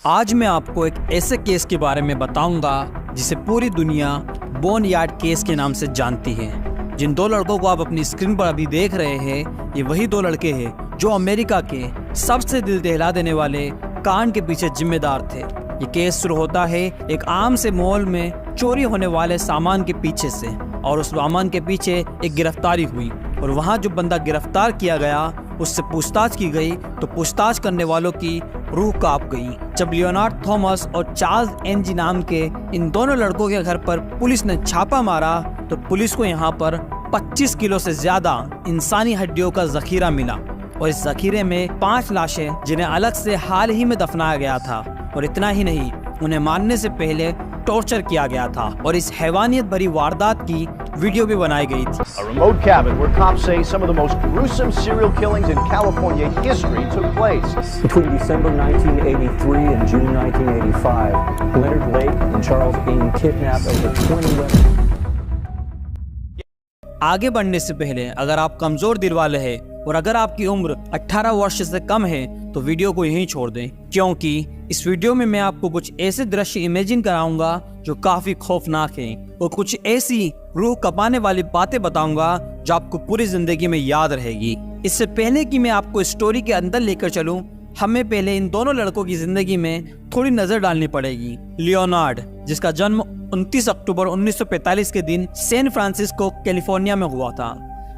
आज मैं आपको एक ऐसे केस के बारे में बताऊंगा जिसे पूरी दुनिया बोन यार्ड केस के नाम से जानती है। जिन दो लड़कों को आप अपनी स्क्रीन पर अभी देख रहे हैं, ये वही दो लड़के हैं जो अमेरिका के सबसे दिल दहला देने वाले कांड के पीछे जिम्मेदार थे। ये केस शुरू होता है एक आम से मॉल में चोरी होने वाले सामान के पीछे से, और उस सामान के पीछे एक गिरफ्तारी हुई और वहाँ जो बंदा गिरफ्तार किया गया उससे पूछताछ की गई तो पूछताछ करने वालों की रूह कांप गई। जब लियोनार्ड थॉमस और चार्ल्स एनजी नाम के इन दोनों लड़कों के घर पर पुलिस ने छापा मारा तो पुलिस को यहाँ पर 25 किलो से ज्यादा इंसानी हड्डियों का जखीरा मिला, और इस जखीरे में 5 लाशें जिन्हें अलग से हाल ही में दफनाया गया था। और इतना ही नहीं, उन्हें मारने से पहले टॉर्चर किया गया था और इस हैवानियत भरी वारदात की वीडियो भी बनाई गई थी। A remote cabin where cops say some of the most gruesome serial killings in California history took place. Between December 1983 and June 1985, Leonard Lake and Charles Bean kidnapped over 20 women. आगे बढ़ने से पहले अगर आप कमजोर दिल वाले हैं और अगर आपकी उम्र 18 वर्ष से कम है तो वीडियो को यहीं छोड़ दें, क्योंकि इस वीडियो में मैं आपको कुछ ऐसे दृश्य इमेजिन कराऊंगा जो काफी खौफनाक हैं और कुछ ऐसी रूह कपाने वाली बातें बताऊंगा जो आपको पूरी जिंदगी में याद रहेगी। इससे पहले कि मैं आपको स्टोरी के अंदर लेकर चलूं, हमें पहले इन दोनों लड़कों की जिंदगी में थोड़ी नजर डालनी पड़ेगी। लियोनार्ड, जिसका जन्म 29 अक्टूबर 1945 के दिन सैन फ्रांसिस्को कैलिफोर्निया में हुआ था।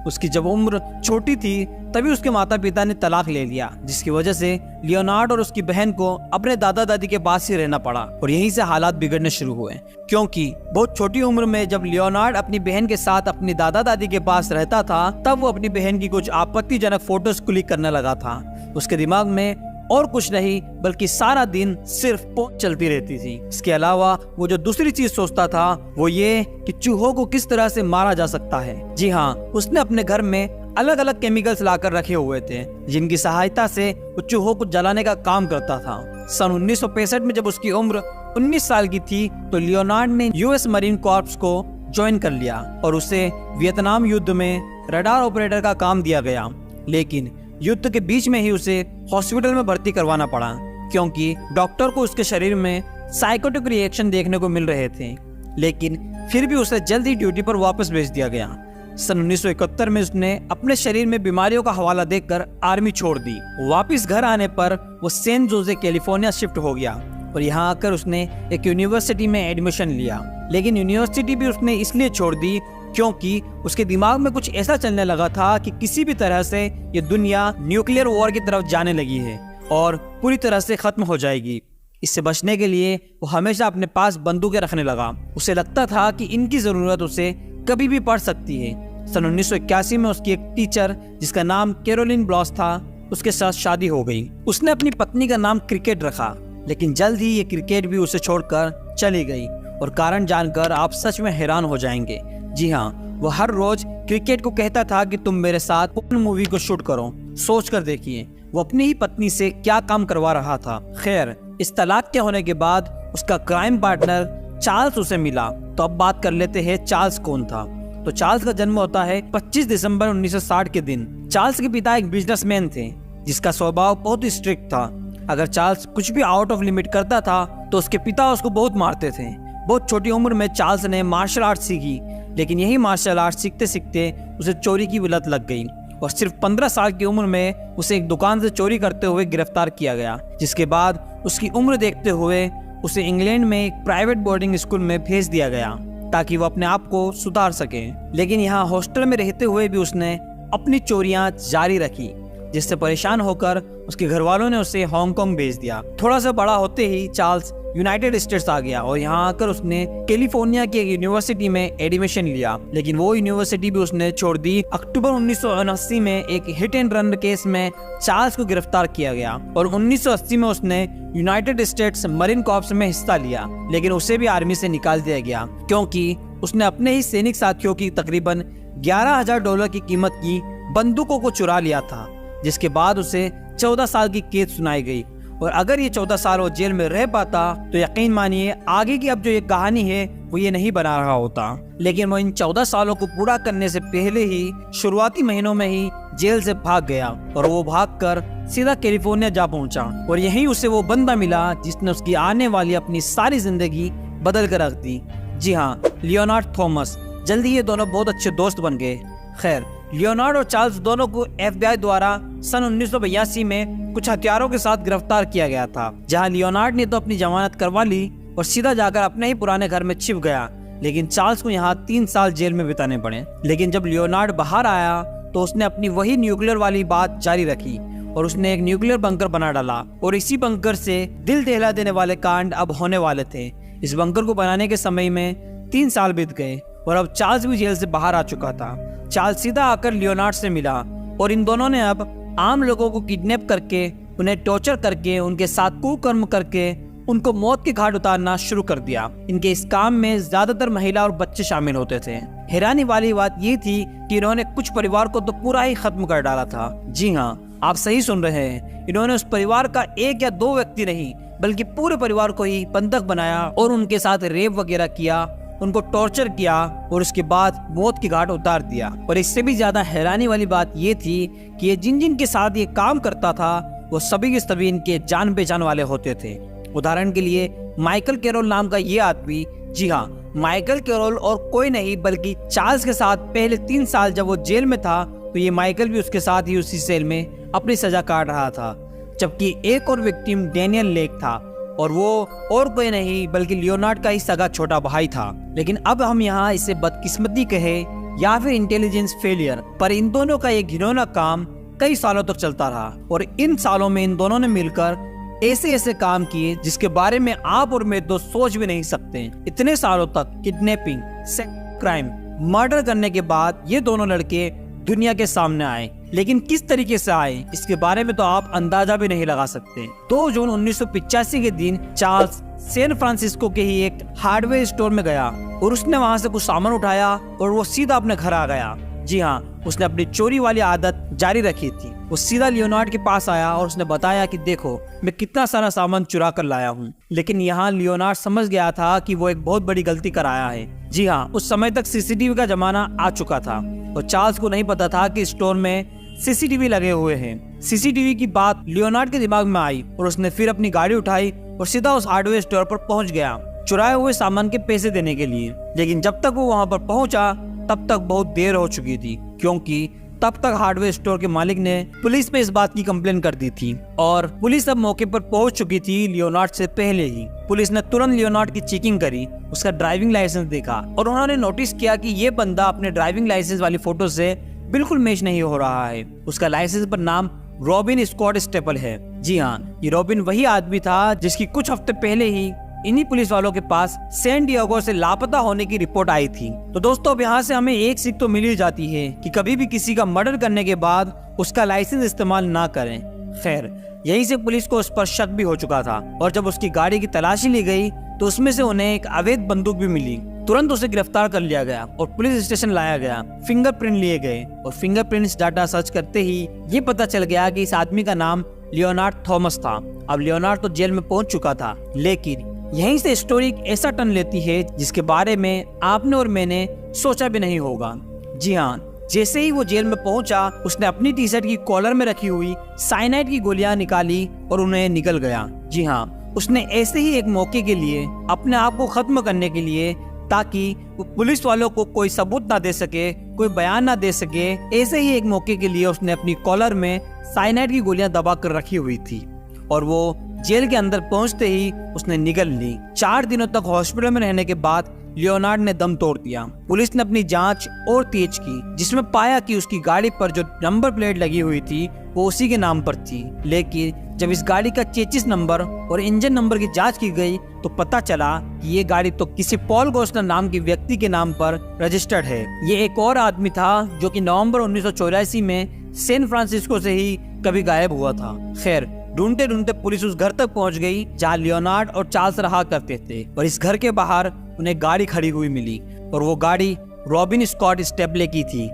उसकी जब उम्र छोटी थी तभी उसके माता पिता ने तलाक ले लिया, जिसकी वजह से लियोनार्ड और उसकी बहन को अपने दादा दादी के पास ही रहना पड़ा और यहीं से हालात बिगड़ने शुरू हुए, क्योंकि बहुत छोटी उम्र में जब लियोनार्ड अपनी बहन के साथ अपनी दादा दादी के पास रहता था तब वो अपनी बहन की कुछ आपत्तिजनक फोटोज क्लिक करने लगा था। उसके दिमाग में और कुछ नहीं बल्कि सारा दिन सिर्फ पोस्ट चलती रहती थी। इसके अलावा वो जो दूसरी चीज सोचता था वो ये कि चूहों को किस तरह से मारा जा सकता है। जी हाँ, उसने अपने घर में अलग अलग केमिकल्स लाकर रखे हुए थे जिनकी सहायता से वो चूहों को जलाने का काम करता था। सन 1965 में जब उसकी उम्र 19 साल की थी तो लियोनार्ड ने यूएस मरीन कॉर्प्स को ज्वाइन कर लिया और उसे वियतनाम युद्ध में रडार ऑपरेटर का काम दिया गया। लेकिन युद्ध के बीच में ही उसे हॉस्पिटल में भर्ती करवाना पड़ा, क्योंकि डॉक्टर को उसके शरीर में साइकोटिक रिएक्शन देखने को मिल रहे थे। लेकिन फिर भी उसे जल्द ही ड्यूटी पर वापस भेज दिया गया। सन 1971 में उसने अपने शरीर में बीमारियों का हवाला देकर आर्मी छोड़ दी। वापिस घर आने पर वो सैन जोसे कैलिफोर्निया शिफ्ट हो गया और यहाँ आकर उसने एक यूनिवर्सिटी में एडमिशन लिया। लेकिन यूनिवर्सिटी भी उसने इसलिए छोड़ दी क्योंकि उसके दिमाग में कुछ ऐसा चलने लगा था कि किसी भी तरह से ये दुनिया न्यूक्लियर वॉर की तरफ जाने लगी है और पूरी तरह से खत्म हो जाएगी। इससे बचने के लिए वो हमेशा अपने पास बंदूकें रखने लगा। उसे लगता था कि इनकी जरूरत उसे कभी भी पड़ सकती है। सन 1981 में उसकी एक टीचर जिसका नाम कैरोलिन ब्लॉस था, उसके साथ शादी हो गई। उसने अपनी पत्नी का नाम क्रिकेट रखा, लेकिन जल्द ही ये क्रिकेट भी उसे छोड़कर चली गई और कारण जानकर आप सच में हैरान हो जाएंगे। जी हाँ, वो हर रोज क्रिकेट को कहता था कि तुम मेरे साथ पोर्न मूवी को शूट करो। सोच कर देखिए वो अपनी ही पत्नी से क्या काम करवा रहा था। खैर, इस तलाक के होने के बाद उसका क्राइम पार्टनर चार्ल्स उसे मिला। तो अब बात कर लेते हैं चार्ल्स कौन था। तो चार्ल्स का जन्म होता है 25 दिसंबर 1960 के दिन। चार्ल्स के पिता एक बिजनेसमैन थे जिसका स्वभाव बहुत ही स्ट्रिक्ट था। अगर चार्ल्स कुछ भी आउट ऑफ लिमिट करता था तो उसके पिता उसको बहुत मारते थे। बहुत छोटी उम्र में चार्ल्स ने मार्शल आर्ट सीखी, लेकिन यही मार्शल आर्ट सीखते सीखते उसे चोरी की लत लग गई और सिर्फ 15 साल की उम्र में उसे एक दुकान से चोरी करते हुए गिरफ्तार किया गया। जिसके बाद उसकी उम्र देखते हुए उसे इंग्लैंड में एक प्राइवेट बोर्डिंग स्कूल में भेज दिया गया ताकि वो अपने आप को सुधार सके। लेकिन यहाँ हॉस्टल में रहते हुए भी उसने अपनी चोरियां जारी रखी, जिससे परेशान होकर उसके घर वालों ने उसे हांगकांग भेज दिया। थोड़ा सा बड़ा होते ही चार्ल्स यूनाइटेड स्टेट्स आ गया और यहाँ आकर उसने कैलिफोर्निया की एक यूनिवर्सिटी में एडमिशन लिया। लेकिन वो यूनिवर्सिटी भी उसने छोड़ दी। अक्टूबर 1979 में एक हिट एंड रन केस में चार्ल्स को गिरफ्तार किया गया और 1980 में उसने यूनाइटेड स्टेट्स मरीन कॉर्प्स में हिस्सा लिया। लेकिन उसे भी आर्मी से निकाल दिया गया क्योंकि उसने अपने ही सैनिक साथियों की तकरीबन $11,000 की कीमत की बंदूकों को चुरा लिया था, जिसके बाद उसे 14 साल की कैद सुनाई गई। और अगर ये 14 साल वो जेल में रह पाता तो यकीन मानिए आगे की अब जो ये कहानी है वो ये नहीं बना रहा होता, लेकिन वो इन 14 सालों को पूरा करने से पहले ही शुरुआती महीनों में ही जेल से भाग गया और वो भागकर सीधा कैलिफोर्निया जा पहुंचा और यहीं उसे वो बंदा मिला जिसने उसकी आने वाली अपनी सारी जिंदगी बदल कर रख दी। जी हाँ, लियोनार्ड थॉमस। जल्दी ये दोनों बहुत अच्छे दोस्त बन गए। खैर, लियोनार्ड और चार्ल्स दोनों को FBI द्वारा सन 1982 में कुछ हथियारों के साथ गिरफ्तार किया गया था, जहां लियोनार्ड ने तो अपनी जमानत करवा ली और सीधा जाकर अपने ही पुराने घर में छिप गया, लेकिन चार्ल्स को यहाँ 3 साल जेल में बिताने पड़े। लेकिन जब लियोनार्ड बाहर आया तो उसने अपनी वही न्यूक्लियर वाली बात जारी रखी और उसने एक न्यूक्लियर बंकर बना डाला और इसी बंकर से दिल दहला देने वाले कांड अब होने वाले थे। इस बंकर को बनाने के समय में 3 साल बीत गए और अब चार्ल्स भी जेल से बाहर आ चुका था। चार्ल्स सीधा आकर लियोनार्ड से मिला और इन दोनों ने अब आम लोगों को किडनैप करके, उन्हें टॉर्चर करके, उनके साथ कुकर्म करके उनको मौत के घाट उतारना शुरू कर दिया। इनके इस काम में ज्यादातर महिला और बच्चे शामिल होते थे। हैरानी वाली बात ये थी कि इन्होंने कुछ परिवार को तो पूरा ही खत्म कर डाला था। जी हाँ, आप सही सुन रहे हैं, इन्होंने उस परिवार का 1 या 2 व्यक्ति नहीं बल्कि पूरे परिवार को ही बंधक बनाया और उनके साथ रेप वगैरह किया, उनको टॉर्चर किया और उसके बाद मौत की घाट उतार दिया। और इससे भी ज्यादा हैरानी वाली बात ये थी कि ये जिन के साथ ये काम करता था वो सभी के सभी इनके जान पहचान वाले होते थे। उदाहरण के लिए माइकल कैरोल नाम का ये आदमी, जी हाँ, माइकल कैरोल और कोई नहीं बल्कि चार्ल्स के साथ पहले 3 साल जब वो जेल में था तो ये माइकल भी उसके साथ ही उसी सेल में अपनी सजा काट रहा था। जबकि एक और विक्टिम डेनियल लेक था और वो और कोई नहीं बल्कि लियोनार्ड का ही सगा छोटा भाई था। लेकिन अब हम यहाँ इसे बदकिस्मती कहे या फिर इंटेलिजेंस फेलियर, पर इन दोनों का एक घिनौना काम कई सालों तक चलता रहा और इन सालों में इन दोनों ने मिलकर ऐसे काम किए जिसके बारे में आप और मैं तो सोच भी नहीं सकते। इतने सालों तक किडनैपिंग, सेक्स क्राइम, मर्डर करने के बाद ये दोनों लड़के दुनिया के सामने आए, लेकिन किस तरीके से आए इसके बारे में तो आप अंदाजा भी नहीं लगा सकते। 2 जून 1985 के दिन चार्ल्स सैन फ्रांसिस्को के ही एक हार्डवेयर स्टोर में गया और उसने वहां से कुछ सामान उठाया और वो सीधा अपने घर आ गया। जी हाँ, उसने अपनी चोरी वाली आदत जारी रखी थी। वो सीधा लियोनार्ड के पास आया और उसने बताया कि देखो मैं कितना सारा सामान चुरा कर लाया हूँ। लेकिन यहाँ लियोनार्ड समझ गया था कि वो एक बहुत बड़ी गलती कर आया है। जी हाँ, उस समय तक CCTV का जमाना आ चुका था और चार्ल्स को नहीं पता था कि स्टोर में CCTV लगे हुए हैं। CCTV की बात लियोनार्ड के दिमाग में आई और उसने फिर अपनी गाड़ी उठाई और सीधा उस हार्डवेयर स्टोर पर पहुंच गया चुराए हुए सामान के पैसे देने के लिए। लेकिन जब तक वो वहां पर पहुंचा तब तक बहुत देर हो चुकी थी, क्योंकि तब तक हार्डवेयर स्टोर के मालिक ने पुलिस में इस बात की कंप्लेन कर दी थी और पुलिस अब मौके पर पहुंच चुकी थी लियोनार्ड से पहले ही। पुलिस ने तुरंत लियोनार्ड की चेकिंग करी, उसका ड्राइविंग लाइसेंस देखा और उन्होंने नोटिस किया कि ये बंदा अपने ड्राइविंग लाइसेंस वाली फोटो से बिल्कुल मैच नहीं हो रहा है। उसका लाइसेंस पर नाम रॉबिन स्कॉट स्टेपल है। जी हाँ, ये रॉबिन वही आदमी था जिसकी कुछ हफ्ते पहले ही इन्हीं पुलिस वालों के पास सैन डिएगो से लापता होने की रिपोर्ट आई थी। तो दोस्तों, अब यहाँ से हमें एक सीख तो मिल ही जाती है कि कभी भी किसी का मर्डर करने के बाद उसका लाइसेंस इस्तेमाल ना करें। खैर, यहीं से पुलिस को उस पर शक भी हो चुका था और जब उसकी गाड़ी की तलाशी ली गई तो उसमें से उन्हें एक अवैध बंदूक भी मिली। तुरंत उसे गिरफ्तार कर लिया गया और पुलिस स्टेशन लाया गया। फिंगरप्रिंट लिए गए और फिंगरप्रिंट्स डाटा सर्च करते ही ये पता चल गया कि इस आदमी का नाम लियोनार्ड थॉमस था। अब लियोनार्ड तो जेल में पहुंच चुका था, लेकिन यहीं से स्टोरी एक ऐसा टर्न लेती है जिसके बारे में आपने और मैंने सोचा भी नहीं होगा। जी हाँ, जैसे ही वो जेल में पहुंचा उसने अपनी टी-शर्ट की कॉलर में रखी हुई साइनाइड की गोलियां निकाली और उन्हें निकल गया। जी हाँ, उसने ऐसे ही एक मौके के लिए अपने आप को खत्म करने के लिए, ताकि वो पुलिस वालों को कोई सबूत ना दे सके, कोई बयान ना दे सके, ऐसे ही एक मौके के लिए उसने अपनी कॉलर में साइनाइड की गोलियां दबा कर रखी हुई थी और वो जेल के अंदर पहुंचते ही उसने निगल ली। 4 दिनों तक हॉस्पिटल में रहने के बाद लियोनार्ड ने दम तोड़ दिया। पुलिस ने अपनी जांच और तेज की, जिसमें पाया कि उसकी गाड़ी पर जो नंबर प्लेट लगी हुई थी वो उसी के नाम पर थी। लेकिन जब इस गाड़ी का चेचिस नंबर और इंजन नंबर की जांच की गई तो पता चला कि ये गाड़ी तो किसी पॉल गोस्नर नाम के व्यक्ति के नाम पर रजिस्टर्ड है। ये एक और आदमी था जो कि नवंबर 1984 में सैन फ्रांसिस्को से ही कभी गायब हुआ था। खैर, ढूंढते ढूंढते पुलिस उस घर तक पहुंच गई जहां लियोनार्ड और चार्ल्स रहा करते थे और इस घर के बाहर उन्हें गाड़ी खड़ी हुई मिली और वो गाड़ी रॉबिन स्कॉट स्टेपले की थी।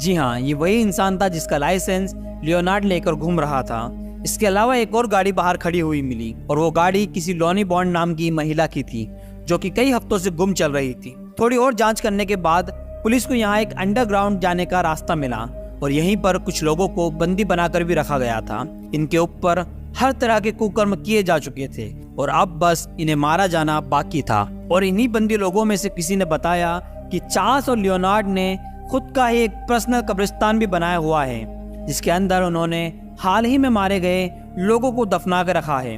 जी हाँ, ये वही इंसान था जिसका लाइसेंस लियोनार्ड लेकर घूम रहा था। इसके अलावा एक और गाड़ी बाहर खड़ी हुई मिली और वो गाड़ी किसी लॉनी बॉन्ड नाम की महिला की थी। जो कि कई हफ्तों से गुम चल रही थी। थोड़ी और जांच करने के बाद पुलिस को यहाँ एक अंडरग्राउंड जाने का रास्ता मिला और यहीं पर कुछ लोगों को बंदी बनाकर भी रखा गया था। इनके ऊपर हर तरह के कुकर्म किए जा चुके थे और अब बस इन्हें मारा जाना बाकी था। और इन्हीं बंदी लोगों में से किसी ने बताया कि चार्ल्स और लियोनार्ड ने खुद का ही एक पर्सनल कब्रिस्तान भी बनाया हुआ है, जिसके अंदर उन्होंने हाल ही में मारे गए लोगों को दफना कर रखा है।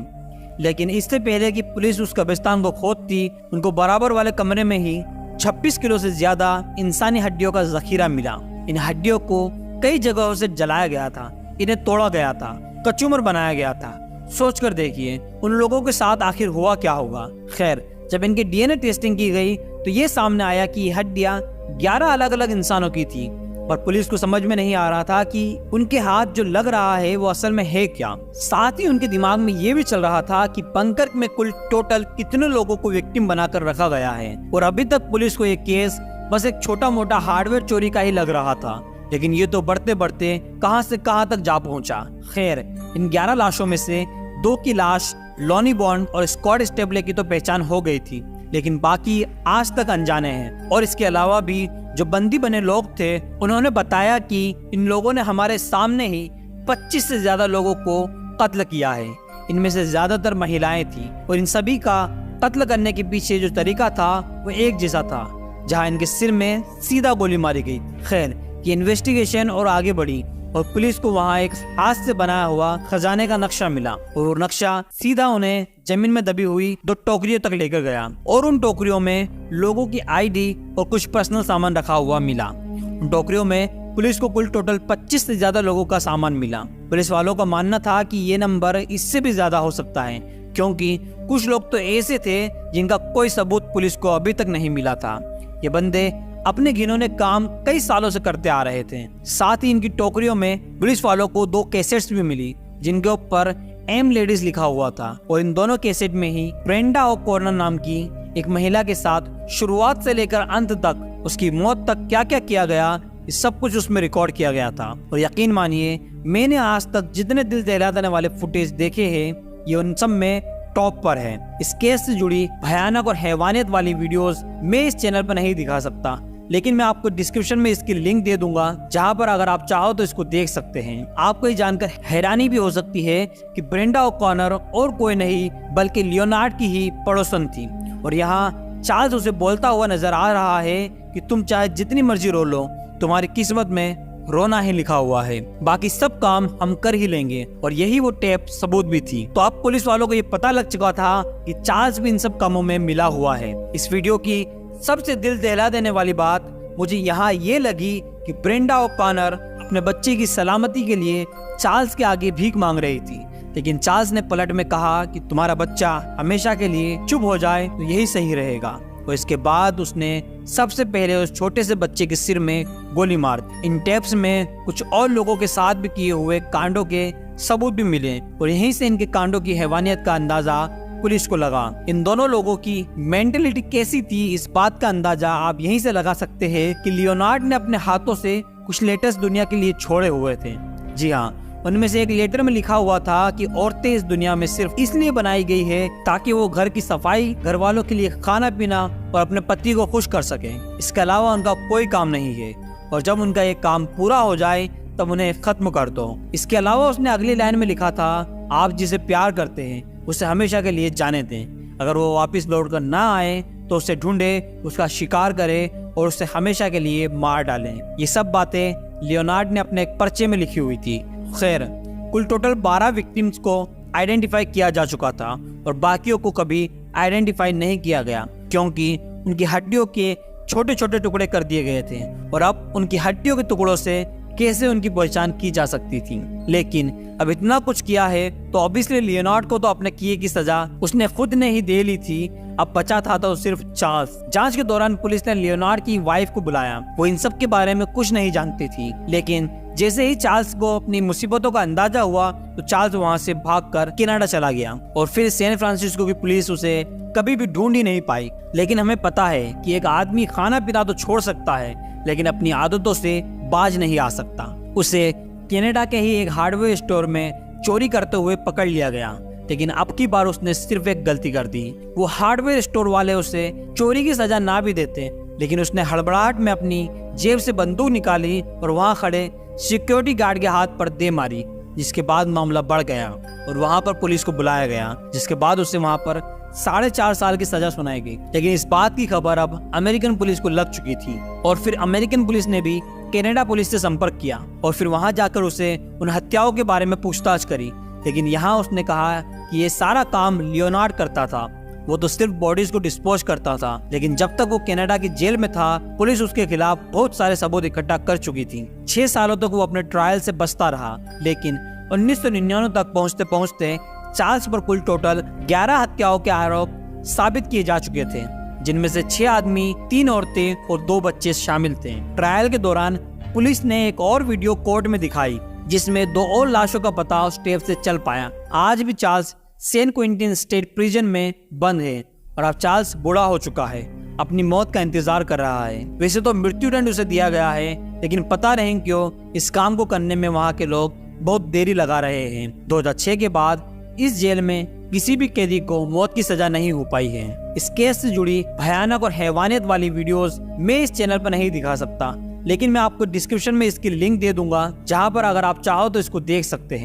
लेकिन इससे पहले कि पुलिस उस कब्रिस्तान को खोदती, उनको बराबर वाले कमरे में ही 26 किलो से ज्यादा इंसानी हड्डियों का जखीरा मिला। इन हड्डियों को कई जगहों से जलाया गया था, इन्हें तोड़ा गया था, कचूमर बनाया गया था। सोच कर देखिए उन लोगों के साथ आखिर हुआ क्या होगा। खैर, जब इनकी डीएनए टेस्टिंग की गई तो ये सामने आया कि ये हड्डियां 11 अलग अलग इंसानों की थी और पुलिस को समझ में नहीं आ रहा था कि उनके हाथ जो लग रहा है वो असल में है क्या। साथ ही उनके दिमाग में ये भी चल रहा था कि बंकर में कुल टोटल कितने लोगों को विक्टिम बनाकर रखा गया है। और अभी तक पुलिस को ये केस बस एक छोटा मोटा हार्डवेयर चोरी का ही लग रहा था, लेकिन ये तो बढ़ते बढ़ते कहां से कहां तक जा पहुंचा। खैर, इन 11 लाशों में से 2 की लाश लॉनी बॉन्ड और स्कॉट स्टेबले की तो पहचान हो गई थी, लेकिन बाकी आज तक अनजाने हैं। और इसके अलावा भी जो बंदी बने लोग थे, उन्होंने बताया कि इन लोगों ने हमारे सामने ही 25 से ज्यादा लोगों को कत्ल किया है। इनमें से ज्यादातर महिलाएं थी और इन सभी का कत्ल करने के पीछे जो तरीका था वो एक जैसा था, जहां इनके सिर में सीधा गोली मारी गई। खैर, ये इन्वेस्टिगेशन और आगे बढ़ी और पुलिस को वहां एक हाथ से बनाया हुआ खजाने का नक्शा मिला और वो नक्शा सीधा उन्हें जमीन में दबी हुई 2 टोकरियों तक लेकर गया और उन टोकरियों में लोगों की आईडी और कुछ पर्सनल सामान रखा हुआ मिला। उन टोकरियों में पुलिस को कुल टोटल 25 से ज्यादा लोगों का सामान मिला। पुलिस वालों का मानना था कि ये नंबर इससे भी ज्यादा हो सकता है, क्योंकि कुछ लोग तो ऐसे थे जिनका कोई सबूत पुलिस को अभी तक नहीं मिला था। ये बंदे अपने घिनौने काम कई सालों से करते आ रहे थे। साथ ही इनकी टोकरियों में पुलिस वालों को 2 कैसेट्स भी मिली, जिनके ऊपर एम लेडीज लिखा हुआ था और इन दोनों कैसेट में ही ब्रेंडा ओ'कॉनर नाम की एक महिला के साथ शुरुआत से लेकर अंत तक, उसकी मौत तक क्या क्या किया गया, ये सब कुछ उसमें रिकॉर्ड किया गया था। और यकीन मानिए, मैंने आज तक जितने दिल दहला देने वाले फुटेज देखे हैं, ये उन सब में टॉप पर है। इस केस से जुड़ी भयानक और हैवानियत वाली वीडियोस मैं इस चैनल पर नहीं दिखा सकता, लेकिन मैं आपको डिस्क्रिप्शन में इसकी लिंक दे दूंगा, जहां पर अगर आप चाहो तो इसको देख सकते हैं। आपको ये जानकर हैरानी भी हो सकती है कि ब्रेंडा ओ'कॉनर और कोई नहीं बल्कि लियोनार्ड की ही पड़ोसन थी और यहाँ चार्ल्स उसे बोलता हुआ नजर आ रहा है कि तुम चाहे जितनी मर्जी रो लो, तुम्हारी किस्मत में रोना ही लिखा हुआ है, बाकी सब काम हम कर ही लेंगे। और यही वो टेप सबूत भी थी। तो अब पुलिस वालों को ये पता लग चुका था कि चार्ल्स भी इन सब कामों में मिला हुआ है। इस वीडियो की सबसे दिल दहला देने वाली बात मुझे यहाँ ये लगी कि ब्रेंडा ओ'कॉनर अपने बच्चे की सलामती के लिए चार्ल्स के आगे भीख मांग रही थी, लेकिन चार्ल्स ने पलट में कहा कि तुम्हारा बच्चा हमेशा के लिए चुप हो जाए तो यही सही रहेगा। और इसके बाद उसने सबसे पहले उस छोटे से बच्चे के सिर में गोली मार दी। इन टेप्स में कुछ और लोगों के साथ भी किए हुए कांडों के सबूत भी मिले और यहीं से इनके कांडों की हैवानियत का अंदाजा पुलिस को लगा। इन दोनों लोगों की मेंटलिटी कैसी थी, इस बात का अंदाजा आप यहीं से लगा सकते हैं कि लियोनार्ड ने अपने हाथों से कुछ लेटर्स दुनिया के लिए छोड़े हुए थे। जी हाँ, उनमें से एक लेटर में लिखा हुआ था कि औरतें इस दुनिया में सिर्फ इसलिए बनाई गई है ताकि वो घर की सफाई, घर वालों के लिए खाना पीना और अपने पति को खुश कर सके। इसके अलावा उनका कोई काम नहीं है और जब उनका ये काम पूरा हो जाए तब उन्हें खत्म कर दो। इसके अलावा उसने अगली लाइन में लिखा था, आप जिसे प्यार करते हैं उसे हमेशा के लिए जाने दें। अगर वो वापस लौट कर ना आए तो उसे ढूंढे, उसका शिकार करे और उसे हमेशा के लिए मार डालें। ये सब बातें लियोनार्ड ने अपने एक पर्चे में लिखी हुई थी। खैर, कुल टोटल 12 विक्टिम्स को आइडेंटिफाई किया जा चुका था और बाकियों को कभी आइडेंटिफाई नहीं किया गया, क्योंकि उनकी हड्डियों के छोटे छोटे टुकड़े कर दिए गए थे और अब उनकी हड्डियों के टुकड़ों से कैसे उनकी पहचान की जा सकती थी। लेकिन अब इतना कुछ किया है तो ऑब्वियसली लियोनार्ड को तो अपने किए की सजा उसने खुद ने ही दे ली थी। अब बचा था तो सिर्फ चार्ल्स। जांच के दौरान पुलिस ने लियोनार्ड की वाइफ को बुलाया। वो इन सब के बारे में कुछ नहीं जानती थी, लेकिन जैसे ही चार्ल्स को अपनी मुसीबतों का अंदाजा हुआ तो चार्ल्स वहाँ से भागकर कनाडा चला गया और फिर सैन फ्रांसिस्को की पुलिस उसे कभी भी ढूंढ ही नहीं पाई। लेकिन हमें पता है कि एक आदमी खाना पीना तो छोड़ सकता है, लेकिन अपनी आदतों से बाज नहीं आ सकता। उसे कनाडा के ही एक हार्डवेयर स्टोर में चोरी करते हुए पकड़ लिया गया। लेकिन अब की बार उसने सिर्फ एक गलती कर दी। वो हार्डवेयर स्टोर वाले उसे चोरी की सजा ना भी देते, लेकिन उसने हड़बड़ाहट में अपनी जेब से बंदूक निकाली और वहां खड़े सिक्योरिटी गार्ड के हाथ पर दे मारी, जिसके बाद मामला बढ़ गया और वहां पर पुलिस को बुलाया गया, जिसके बाद उसे वहां पर 4.5 साल की सजा सुनाई गई। लेकिन इस बात की खबर अब अमेरिकन पुलिस को लग चुकी थी और फिर अमेरिकन पुलिस ने भी कनाडा पुलिस से संपर्क किया और फिर वहां जाकर उसे उन हत्याओं के बारे में पूछताछ करी। लेकिन यहाँ उसने कहा कि ये सारा काम लियोनार्ड करता था, वो तो सिर्फ बॉडीज को डिस्पोज करता था। लेकिन जब तक वो कनाडा की जेल में था, पुलिस उसके खिलाफ बहुत सारे सबूत इकट्ठा कर चुकी थी। 6 सालों तक वो अपने ट्रायल से बचता रहा, लेकिन 1999 तक पहुंचते पहुंचते चार्ल्स पर कुल टोटल 11 हत्याओं के आरोप साबित किए जा चुके थे, जिनमें से 6 आदमी, 3 औरतें और 2 बच्चे शामिल थे। ट्रायल के दौरान पुलिस ने एक और वीडियो कोर्ट में दिखाई, जिसमें 2 और लाशों का पता उस टेप से चल पाया। आज भी Charles Saint Quentin State Prison में बंद है और अब चार्ल्स बूढ़ा हो चुका है, अपनी मौत का इंतजार कर रहा है। वैसे तो मृत्यु दंड उसे दिया गया है, लेकिन पता नहीं क्यों इस काम को करने में वहाँ के लोग बहुत देरी लगा रहे हैं। 2006 के बाद इस जेल में किसी भी कैदी को मौत की सजा नहीं हो पाई है। इस केस से जुड़ी भयानक और हैवानियत वाली वीडियोस मैं इस चैनल पर नहीं दिखा सकता, लेकिन मैं आपको डिस्क्रिप्शन में इसकी लिंक दे दूंगा, जहां पर अगर आप चाहो तो इसको देख सकते हैं।